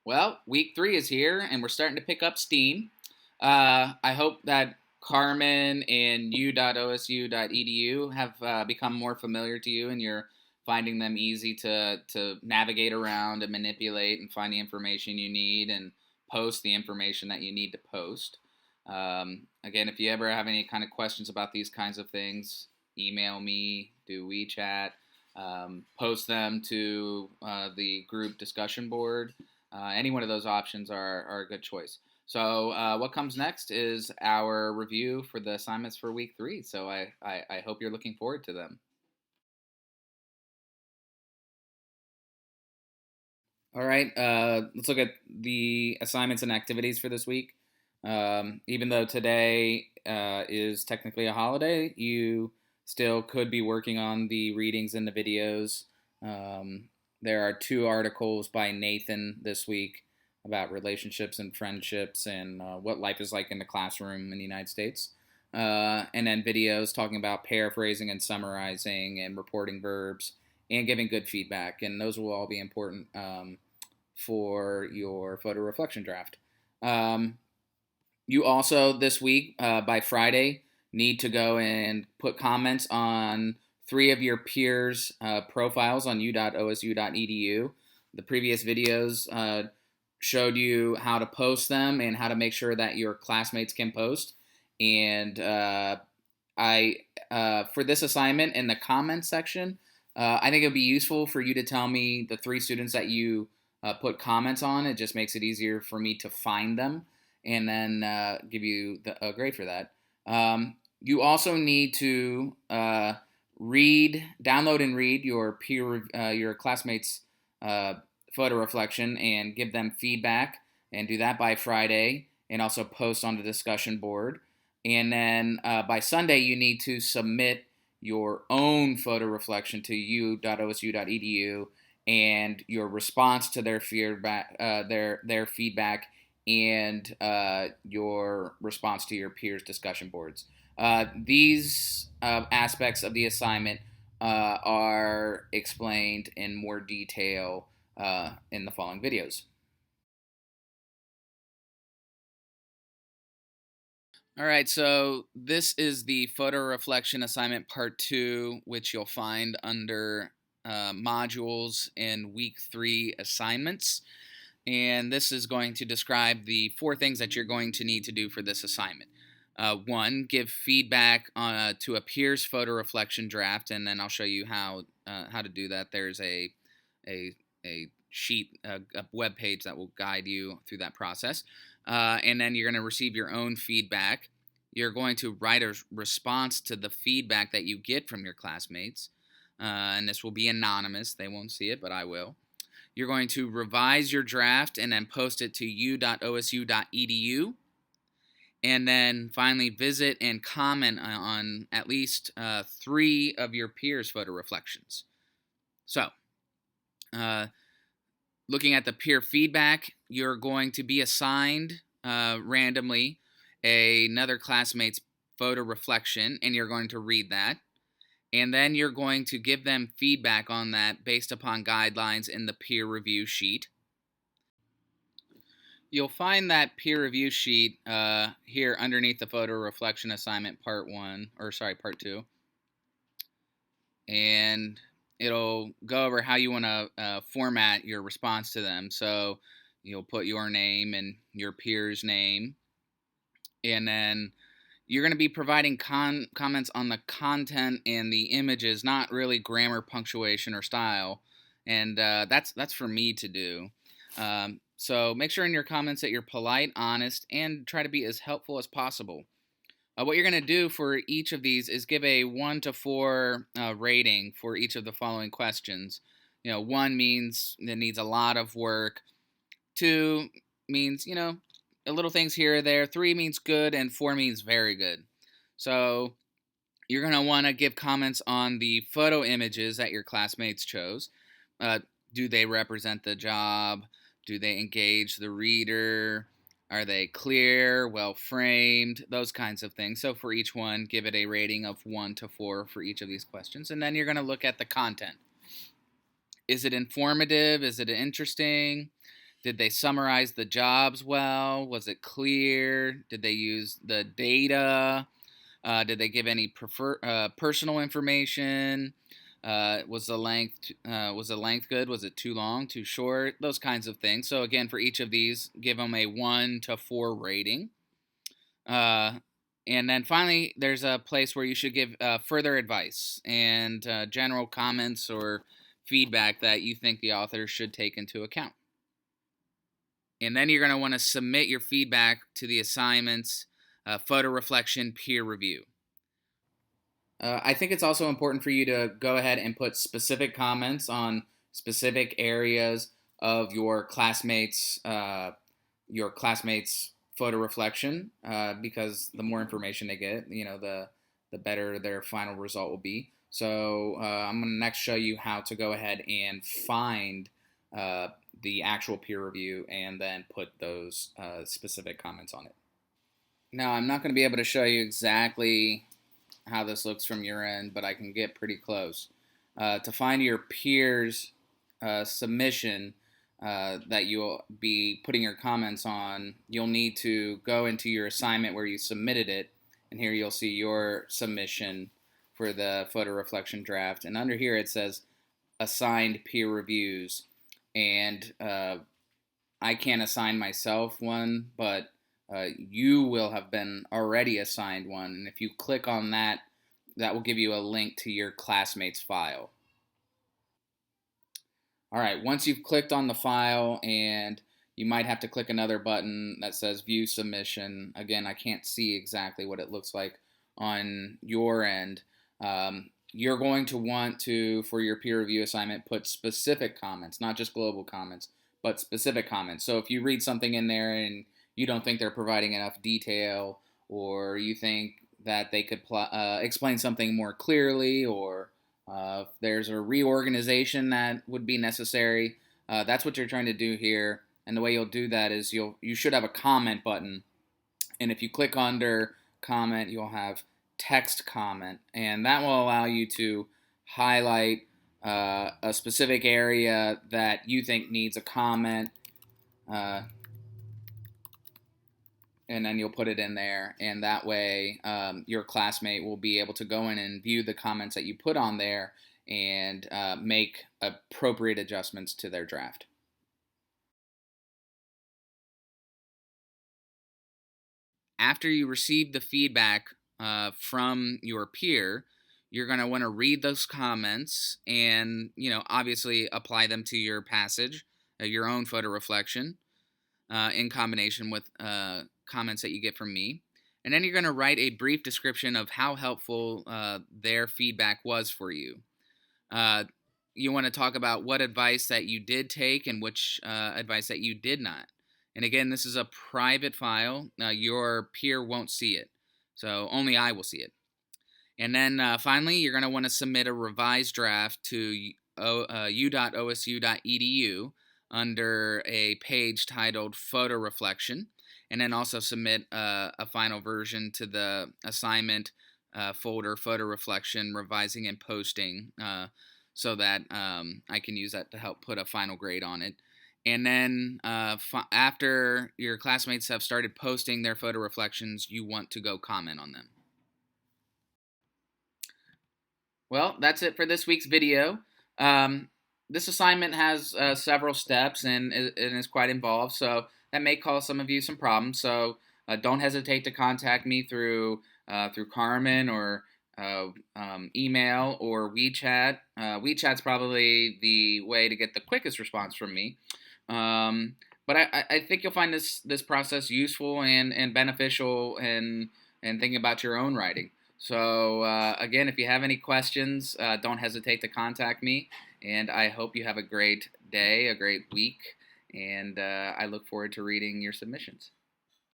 Well, week 3 is here, and we're starting to pick up steam. I hope that Carmen and u.osu.edu have become more familiar to you, and you're finding them easy to navigate around and manipulate and find the information you need and post the information that you need to post. Again, if you ever have any kind of questions about these kinds of things, email me, do WeChat, post them to the group discussion board. Any one of those options are a good choice. So, what comes next is our review for the assignments for week 3. So, I hope you're looking forward to them. All right, let's look at the assignments and activities for this week. Even though today is technically a holiday, you still could be working on the readings and the videos. Um, there are 2 articles by Nathan this week about relationships and friendships and what life is like in the classroom in the United States. And then videos talking about paraphrasing and summarizing and reporting verbs and giving good feedback. And those will all be important for your photo reflection draft. Um, you also, this week, by Friday, need to go and put comments on 3 of your peers' profiles on u.osu.edu. The previous videos showed you how to post them and how to make sure that your classmates can post. And I, for this assignment in the comments section, I think it would be useful for you to tell me the 3 students that you put comments on. It just makes it easier for me to find them and then give you a grade for that. You also need to download and read your classmates' uh, photo reflection and give them feedback, and do that by Friday, and also post on the discussion board. And then by Sunday, you need to submit your own photo reflection to u.osu.edu and your response to their feedback and your response to your peers' discussion boards. These aspects of the assignment are explained in more detail in the following videos. All right, so this is the photo reflection assignment part 2, which you'll find under modules in week 3 assignments. And this is going to describe the 4 things that you're going to need to do for this assignment. 1, give feedback to a peer's photo reflection draft, and then I'll show you how to do that. There's a a sheet, a web page that will guide you through that process. And then you're going to receive your own feedback. You're going to write a response to the feedback that you get from your classmates, and this will be anonymous. They won't see it, but I will. You're going to revise your draft and then post it to u.osu.edu. And then finally, visit and comment on at least 3 of your peers' photo reflections. So, uh, looking at the peer feedback, you're going to be assigned randomly another classmate's photo reflection, and you're going to read that. And then you're going to give them feedback on that based upon guidelines in the peer review sheet. You'll find that peer review sheet here underneath the photo reflection assignment part 2. And it'll go over how you want to format your response to them. So you'll put your name and your peer's name, and then you're going to be providing comments on the content and the images, not really grammar, punctuation, or style. And that's for me to do. So make sure in your comments that you're polite, honest, and try to be as helpful as possible. What you're going to do for each of these is give a 1 to 4 rating for each of the following questions. 1 means it needs a lot of work. 2 means, a little things here or there. 3 means good, and 4 means very good. So you're going to want to give comments on the photo images that your classmates chose. Do they represent the job? Do they engage the reader? Are they clear, well framed? Those kinds of things. So for each one, give it a rating of 1 to 4 for each of these questions. And then you're going to look at the content. Is it informative? Is it interesting? Did they summarize the jobs well? Was it clear? Did they use the data? Did they give any personal information? Was the length good? Was it too long, too short? Those kinds of things. So again, for each of these, give them a 1 to 4 rating. And then finally, there's a place where you should give further advice and general comments or feedback that you think the author should take into account. And then you're going to want to submit your feedback to the assignment's photo reflection peer review. I think it's also important for you to go ahead and put specific comments on specific areas of your classmates' photo reflection, because the more information they get, the better their final result will be. So I'm going to next show you how to go ahead and find the actual peer review and then put those specific comments on it. Now, I'm not going to be able to show you exactly how this looks from your end, but I can get pretty close. To find your peer's submission that you'll be putting your comments on, you'll need to go into your assignment where you submitted it, and here you'll see your submission for the photo reflection draft. And under here it says assigned peer reviews, and I can't assign myself one, but you will have been already assigned one, and if you click on that, that will give you a link to your classmate's file. All right, once you've clicked on the file, and you might have to click another button that says View Submission. Again, I can't see exactly what it looks like on your end. You're going to want to, for your peer review assignment, put specific comments, not just global comments, but specific comments. So if you read something in there and you don't think they're providing enough detail, or you think that they could explain something more clearly, or if there's a reorganization that would be necessary, that's what you're trying to do here. And the way you'll do that is you should have a comment button, and if you click under comment, you'll have text comment, and that will allow you to highlight a specific area that you think needs a comment, and then you'll put it in there, and that way your classmate will be able to go in and view the comments that you put on there and make appropriate adjustments to their draft. After you receive the feedback from your peer, you're going to want to read those comments and, obviously apply them to your passage, your own photo reflection, in combination with comments that you get from me. And then you're going to write a brief description of how helpful their feedback was for you. You want to talk about what advice that you did take and which advice that you did not. And again, this is a private file. Your peer won't see it, so only I will see it. And then finally, you're going to want to submit a revised draft to u.osu.edu under a page titled Photo Reflection, and then also submit a final version to the assignment folder, Photo Reflection, Revising and Posting, so that I can use that to help put a final grade on it. And then after your classmates have started posting their photo reflections, you want to go comment on them. Well, that's it for this week's video. This assignment has several steps and is quite involved, so that may cause some of you some problems. So don't hesitate to contact me through Carmen or email or WeChat. WeChat's probably the way to get the quickest response from me. But I think you'll find this process useful and beneficial in thinking about your own writing. So again, if you have any questions, don't hesitate to contact me. And I hope you have a great day, a great week, and I look forward to reading your submissions.